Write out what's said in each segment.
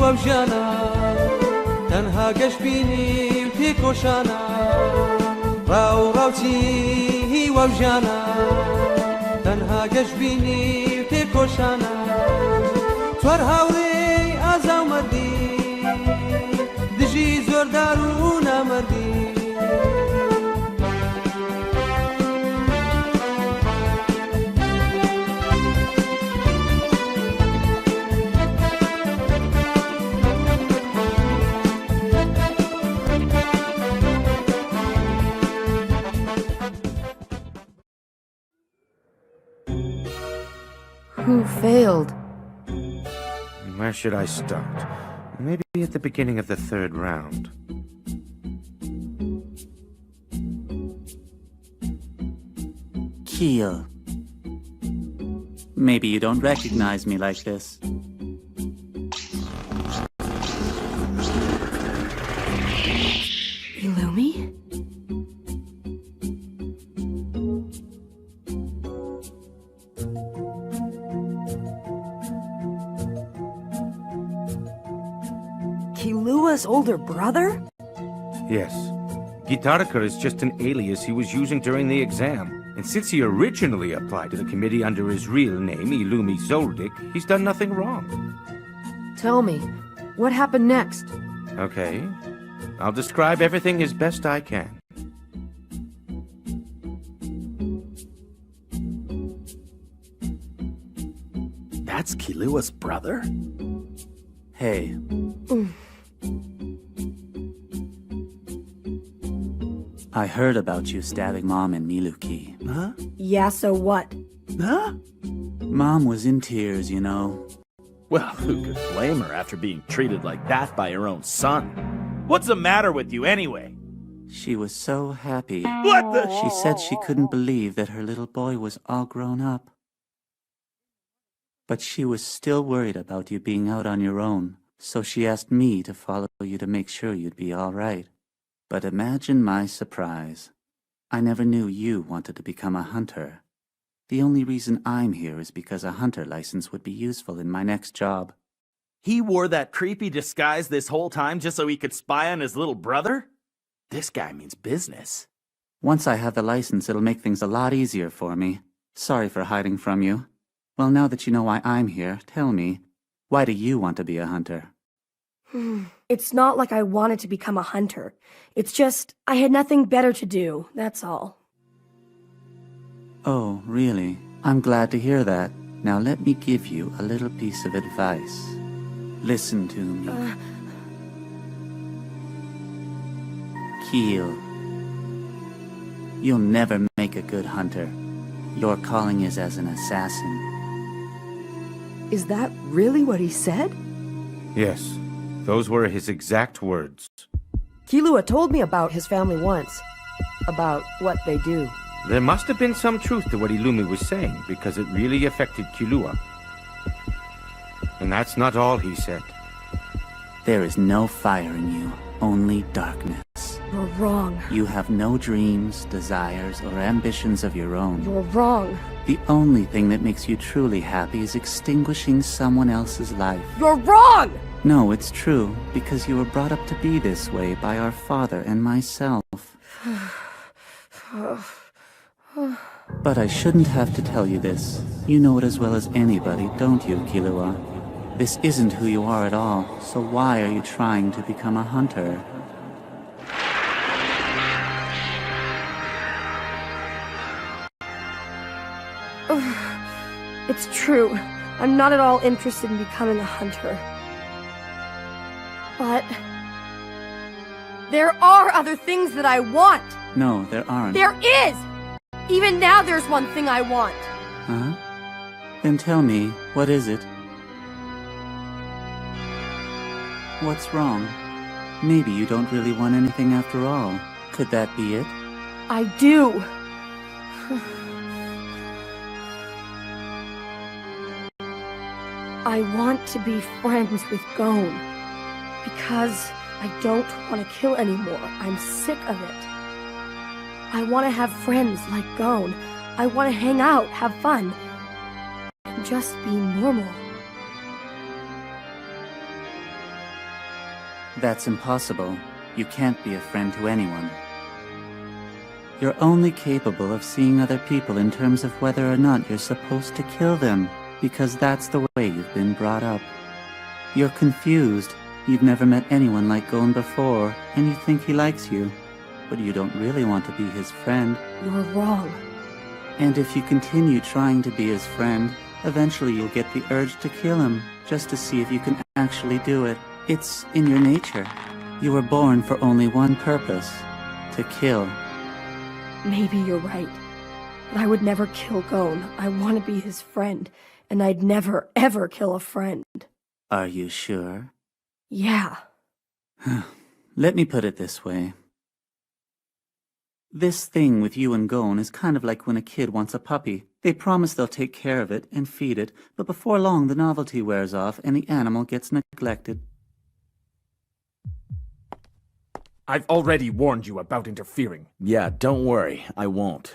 وەوژانە تەنها گەشت بینی و تێکۆشانە ڕاوچی وەوژانە تەنها گەشت بینی و تێکۆشانە چوار هاوڕێ ئازا و مەردی دژی زۆردار و نامەردی Who failed? Where should I start? Maybe at the beginning of the third round. Keel. Maybe you don't recognize me like this. Illumi? Kilua's older brother? Yes. Gitarka is just an alias he was using during the exam. And since he originally applied to the committee under his real name, Illumi Zoldyck, he's done nothing wrong. Tell me, what happened next? Okay. I'll describe everything as best I can. That's Kilua's brother? Hey. I heard about you stabbing Mom and Miluki. Huh? Yeah, so what? Huh? Mom was in tears, you know. Well, who could blame her after being treated like that by her own son? What's the matter with you anyway? She was so happy. What the? She said she couldn't believe that her little boy was all grown up. But she was still worried about you being out on your own, so she asked me to follow you to make sure you'd be all right. But imagine my surprise. I never knew you wanted to become a hunter. The only reason I'm here is because a hunter license would be useful in my next job. He wore that creepy disguise this whole time just so he could spy on his little brother? This guy means business. Once I have the license, it'll make things a lot easier for me. Sorry for hiding from you. Well, now that you know why I'm here, tell me, why do you want to be a hunter? It's not like I wanted to become a hunter. It's just, I had nothing better to do, that's all. Oh, really? I'm glad to hear that. Now let me give you a little piece of advice. Listen to me. Keel. You'll never make a good hunter. Your calling is as an assassin. Is that really what he said? Yes. Those were his exact words. Kilua told me about his family once. About what they do. There must have been some truth to what Illumi was saying, because it really affected Kilua. And that's not all he said. There is no fire in you, only darkness. You're wrong. You have no dreams, desires, or ambitions of your own. You're wrong. The only thing that makes you truly happy is extinguishing someone else's life. You're wrong! No, it's true, because you were brought up to be this way by our father and myself. But I shouldn't have to tell you this. You know it as well as anybody, don't you, Kilua? This isn't who you are at all, so why are you trying to become a hunter? It's true. I'm not at all interested in becoming a hunter. But there are other things that I want. No, there aren't. There is! Even now there's one thing I want. Huh? Then tell me, what is it? What's wrong? Maybe you don't really want anything after all. Could that be it? I do. I want to be friends with Gon. Because I don't want to kill anymore. I'm sick of it. I want to have friends like Gon. I want to hang out, have fun, and just be normal. That's impossible. You can't be a friend to anyone. You're only capable of seeing other people in terms of whether or not you're supposed to kill them, because that's the way you've been brought up. You're confused. You've never met anyone like Gon before, and you think he likes you, but you don't really want to be his friend. You're wrong. And if you continue trying to be his friend, eventually you'll get the urge to kill him, just to see if you can actually do it. It's in your nature. You were born for only one purpose, to kill. Maybe you're right. But I would never kill Gon. I want to be his friend, and I'd never, ever kill a friend. Are you sure? Yeah. Let me put it this way. This thing with you and Gon is kind of like when a kid wants a puppy. They promise they'll take care of it and feed it, but before long the novelty wears off and the animal gets neglected. I've already warned you about interfering. Yeah, don't worry. I won't.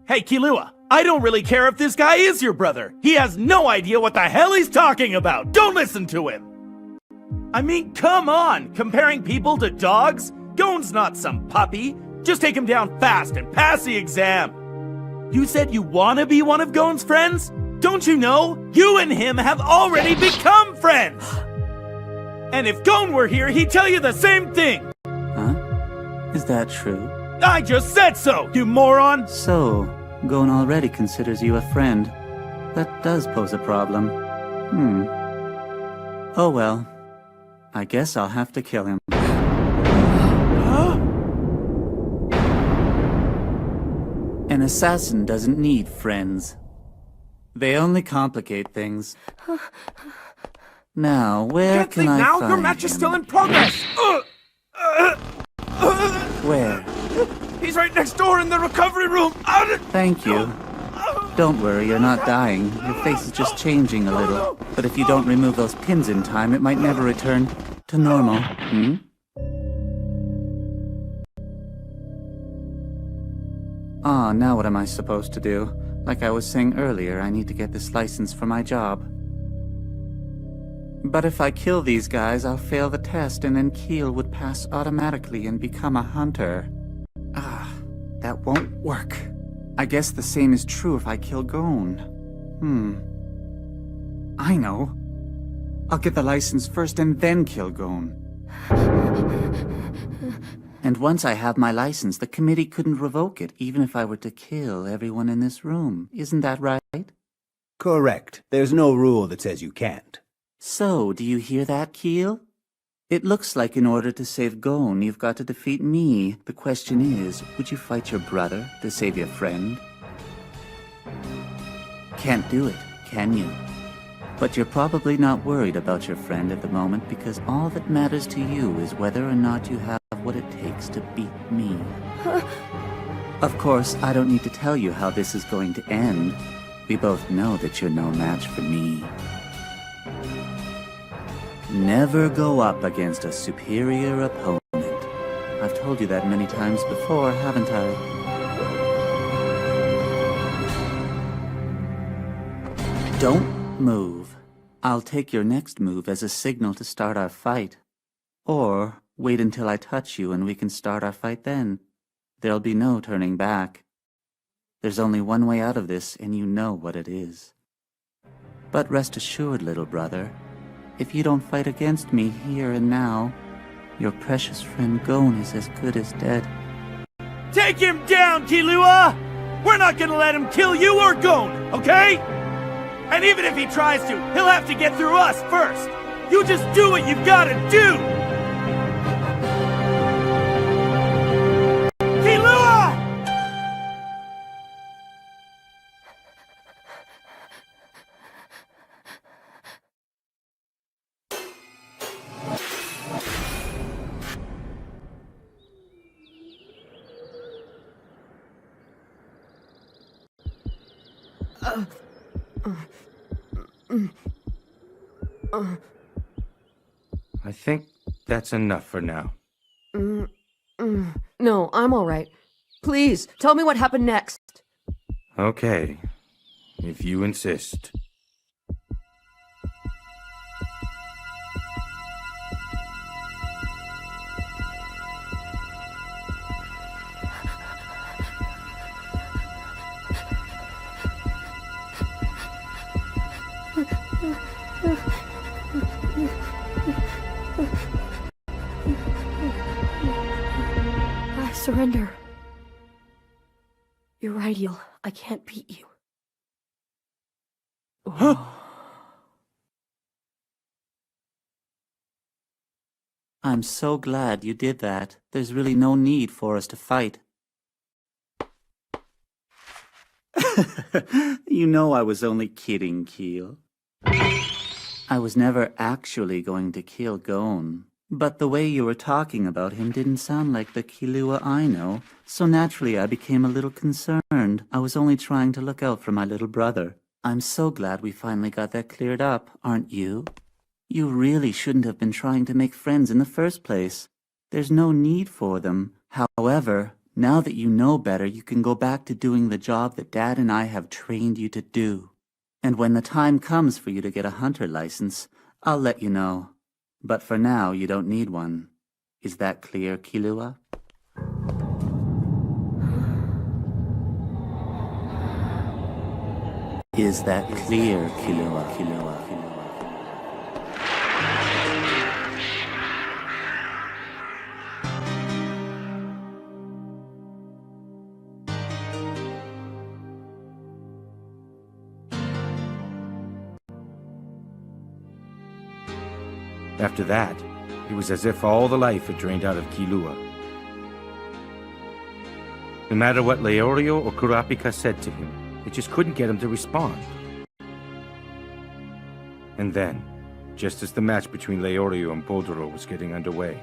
Hey, Kilua, I don't really care if this guy is your brother. He has no idea what the hell he's talking about. Don't listen to him. I mean, come on. Comparing people to dogs? Gon's not some puppy. Just take him down fast and pass the exam. You said you want to be one of Gon's friends? Don't you know? You and him have already become friends. And if Gon were here, he'd tell you the same thing. Huh? Is that true? I just said so, you moron! So, Gon already considers you a friend. That does pose a problem. Oh well. I guess I'll have to kill him. An assassin doesn't need friends. They only complicate things. Now, where Can't can leave I now? find Your match is him? still in progress! Where? He's right next door in the recovery room! Thank you. Don't worry, you're not dying. Your face is just changing a little. But if you don't remove those pins in time, it might never return to normal. Ah, now what am I supposed to do? Like I was saying earlier, I need to get this license for my job. But if I kill these guys, I'll fail the test and then Keel would pass automatically and become a hunter. Ah, that won't work. I guess the same is true if I kill Gon. I know. I'll get the license first and then kill Gon. And once I have my license, the committee couldn't revoke it, even if I were to kill everyone in this room. Isn't that right? Correct. There's no rule that says you can't. So, do you hear that, Keel? It looks like in order to save Gon, you've got to defeat me. The question is, would you fight your brother to save your friend? Can't do it, can you? But you're probably not worried about your friend at the moment because all that matters to you is whether or not you have what it takes to beat me. Of course, I don't need to tell you how this is going to end. We both know that you're no match for me. Never go up against a superior opponent. I've told you that many times before, haven't I? Don't move. I'll take your next move as a signal to start our fight. Or wait until I touch you and we can start our fight then. There'll be no turning back. There's only one way out of this, and you know what it is. But rest assured, little brother, if you don't fight against me here and now, your precious friend Gon is as good as dead. Take him down, Kilua! We're not gonna let him kill you or Gon, okay? And even if he tries to, he'll have to get through us first. You just do what you've gotta do! Kilua! I think that's enough for now. No, I'm all right. Please, tell me what happened next. Okay, if you insist. surrender. You're right, Eel. I can't beat you. I'm so glad you did that. There's really no need for us to fight. You know I was only kidding, Keel. I was never actually going to kill Gon. But the way you were talking about him didn't sound like the Kilua I know, so naturally I became a little concerned. I was only trying to look out for my little brother. I'm so glad we finally got that cleared up, aren't you? You really shouldn't have been trying to make friends in the first place. There's no need for them. However, now that you know better, you can go back to doing the job that Dad and I have trained you to do. And when the time comes for you to get a hunter license, I'll let you know. But for now, you don't need one. Is that clear, Kilua? Is that clear, Kilua? After that, it was as if all the life had drained out of Kilua. No matter what Leorio or Kurapika said to him, it just couldn't get him to respond. And then, just as the match between Leorio and Bodoro was getting underway,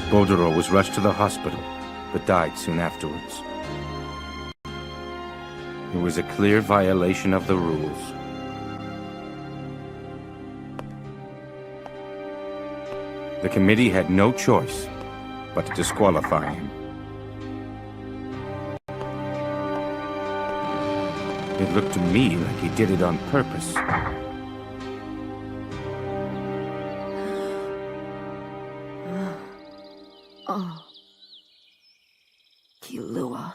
Bodoro was rushed to the hospital, but died soon afterwards. It was a clear violation of the rules. The committee had no choice but to disqualify him. It looked to me like he did it on purpose. Oh. Kilua.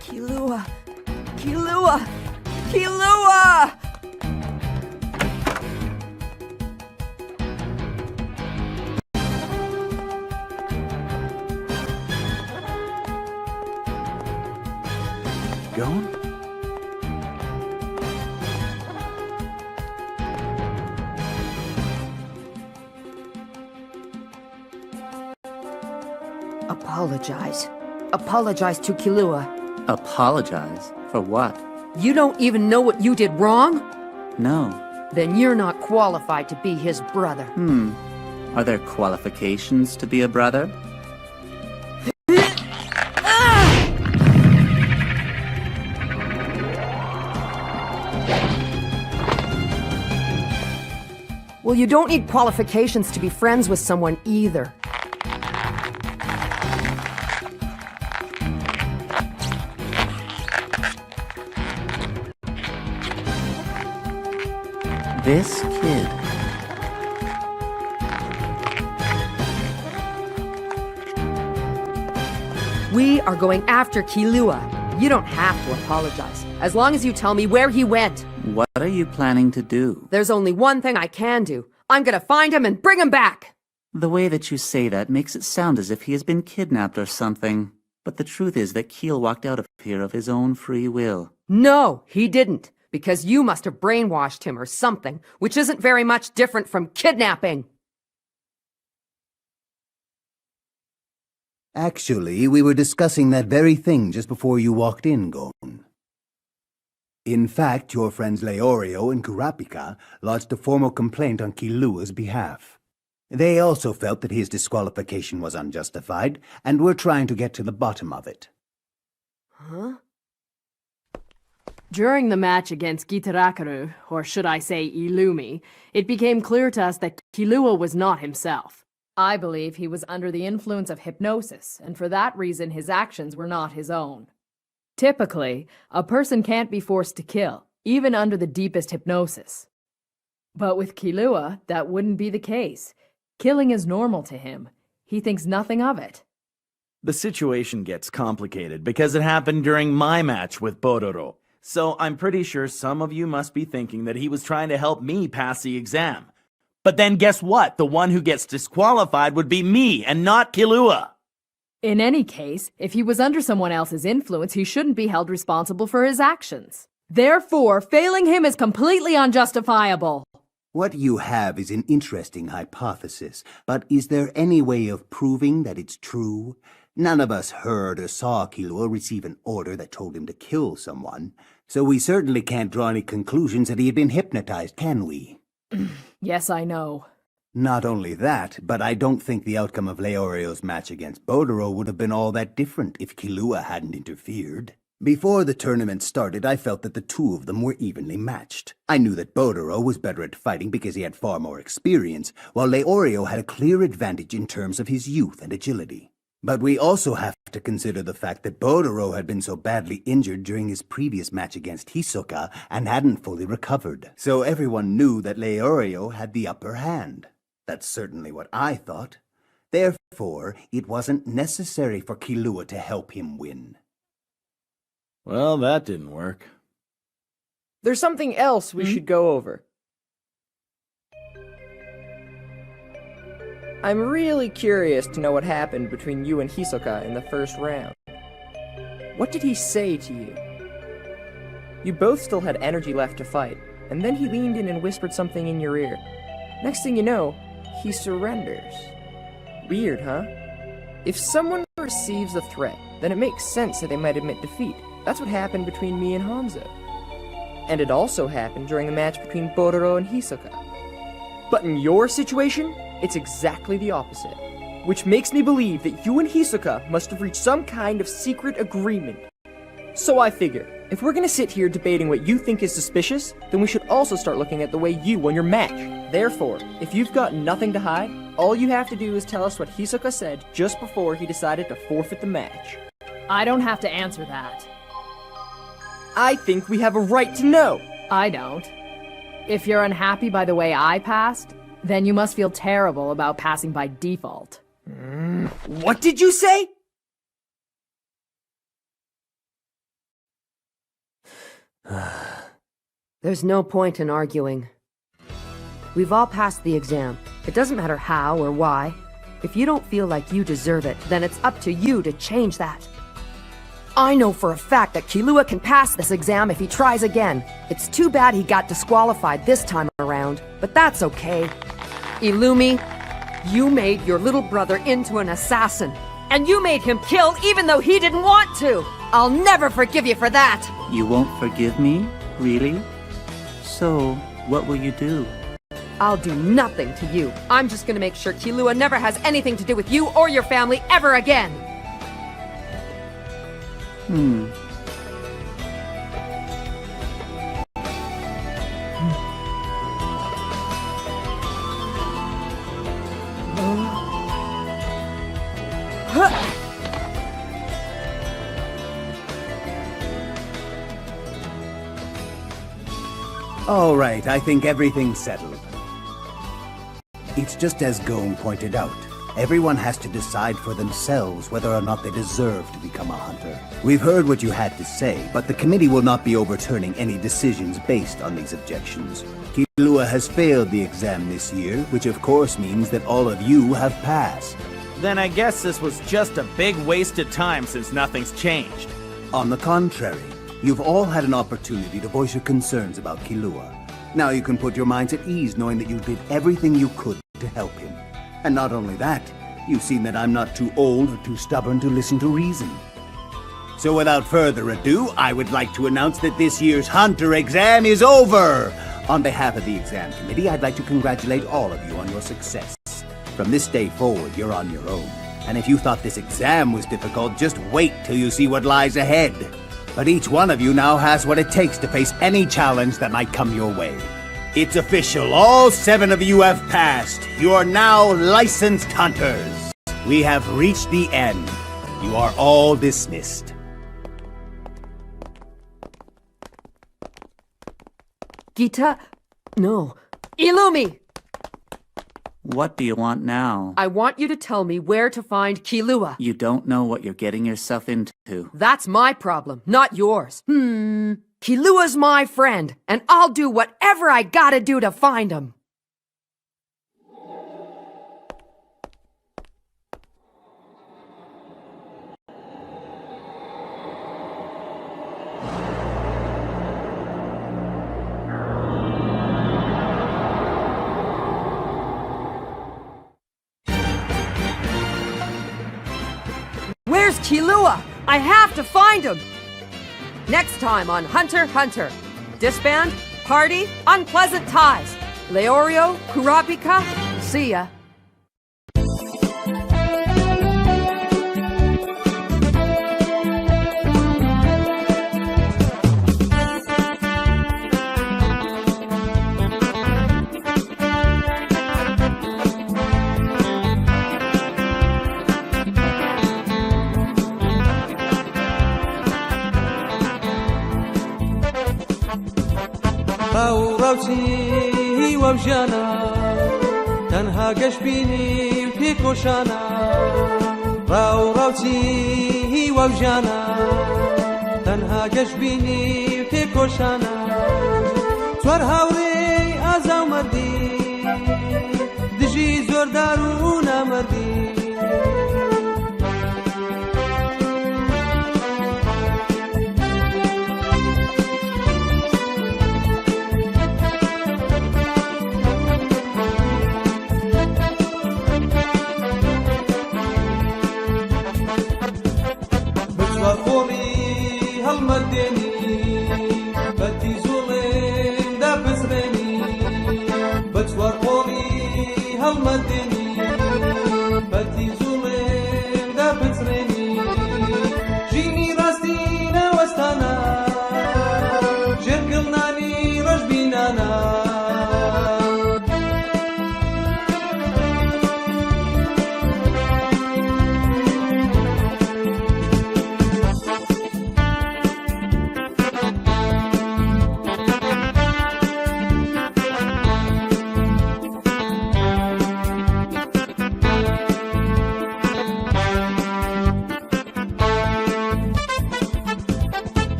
Kilua. Kilua. Kilua! Gon? Apologize. Apologize to Kilua. Apologize? For what? You don't even know what you did wrong? No. Then you're not qualified to be his brother. Are there qualifications to be a brother? Well, you don't need qualifications to be friends with someone either. This kid. We are going after Kilua. You don't have to apologize, as long as you tell me where he went. What are you planning to do? There's only one thing I can do. I'm gonna find him and bring him back! The way that you say that makes it sound as if he has been kidnapped or something. But the truth is that Keel walked out of here of his own free will. No, he didn't. Because you must have brainwashed him or something, which isn't very much different from kidnapping. Actually, we were discussing that very thing just before you walked in, Gon. In fact, your friends Leorio and Kurapika lodged a formal complaint on Kilua's behalf. They also felt that his disqualification was unjustified, and were trying to get to the bottom of it. Huh? During the match against Gitarakaru, or should I say Illumi, it became clear to us that Killua was not himself. I believe he was under the influence of hypnosis, and for that reason his actions were not his own. Typically, a person can't be forced to kill, even under the deepest hypnosis. But with Killua, that wouldn't be the case. Killing is normal to him. He thinks nothing of it. The situation gets complicated because it happened during my match with Bororo. So I'm pretty sure some of you must be thinking that he was trying to help me pass the exam. But then guess what? The one who gets disqualified would be me and not Killua. In any case, if he was under someone else's influence, he shouldn't be held responsible for his actions. Therefore, failing him is completely unjustifiable. What you have is an interesting hypothesis, but is there any way of proving that it's true? None of us heard or saw Killua receive an order that told him to kill someone, so we certainly can't draw any conclusions that he had been hypnotized, can we? Yes, I know. Not only that, but I don't think the outcome of Leorio's match against Bororo would have been all that different if Killua hadn't interfered. Before the tournament started, I felt that the two of them were evenly matched. I knew that Bororo was better at fighting because he had far more experience, while Leorio had a clear advantage in terms of his youth and agility. But we also have to consider the fact that Bororo had been so badly injured during his previous match against Hisoka and hadn't fully recovered. So everyone knew that Leorio had the upper hand. That's certainly what I thought. Therefore, it wasn't necessary for Killua to help him win. Well, that didn't work. There's something else we should go over. I'm really curious to know what happened between you and Hisoka in the first round. What did he say to you? You both still had energy left to fight, and then he leaned in and whispered something in your ear. Next thing you know, he surrenders. Weird, huh? If someone receives a threat, then it makes sense that they might admit defeat. That's what happened between me and Hanzo. And it also happened during the match between Bororo and Hisoka. But in your situation, it's exactly the opposite. Which makes me believe that you and Hisoka must have reached some kind of secret agreement. So I figure, if we're gonna sit here debating what you think is suspicious, then we should also start looking at the way you won your match. Therefore, if you've got nothing to hide, all you have to do is tell us what Hisoka said just before he decided to forfeit the match. I don't have to answer that. I think we have a right to know. I don't. If you're unhappy by the way I passed, then you must feel terrible about passing by default. What did you say? There's no point in arguing. We've all passed the exam. It doesn't matter how or why. If you don't feel like you deserve it, then it's up to you to change that. I know for a fact that Killua can pass this exam if he tries again. It's too bad he got disqualified this time around, but that's okay. Illumi, you made your little brother into an assassin. And you made him kill even though he didn't want to. I'll never forgive you for that. You won't forgive me? Really? So, what will you do? I'll do nothing to you. I'm just gonna make sure Killua never has anything to do with you or your family ever again. All right, I think everything's settled. It's just as Gon pointed out. Everyone has to decide for themselves whether or not they deserve to become a hunter. We've heard what you had to say, but the committee will not be overturning any decisions based on these objections. Killua has failed the exam this year, which of course means that all of you have passed. Then I guess this was just a big waste of time since nothing's changed. On the contrary, you've all had an opportunity to voice your concerns about Killua. Now you can put your minds at ease knowing that you did everything you could to help him. And not only that, you've seen that I'm not too old or too stubborn to listen to reason. So without further ado, I would like to announce that this year's Hunter exam is over! On behalf of the exam committee, I'd like to congratulate all of you on your success. From this day forward, you're on your own. And if you thought this exam was difficult, just wait till you see what lies ahead. But each one of you now has what it takes to face any challenge that might come your way. It's official. All 7 of you have passed. You are now licensed hunters. We have reached the end. You are all dismissed. Gita? No. Illumi! What do you want now? I want you to tell me where to find Kilua. You don't know what you're getting yourself into. That's my problem, not yours. Kilua's my friend, and I'll do whatever I gotta do to find him. Where's Kilua? I have to find him! Next time on Hunter x Hunter. Disband, party, unpleasant ties. Leorio, Kurapika, see ya. راوچی وەوژانە تەنها گەشت بینی و تێکۆشانە راوچی وەوژانە تەنها گەشت بینی و تێکۆشانە چوار هاوڕێی ئازا و مەردی دژی زۆردار و نامەردی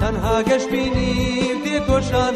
تەنها گەشت بینی و تێکۆشانە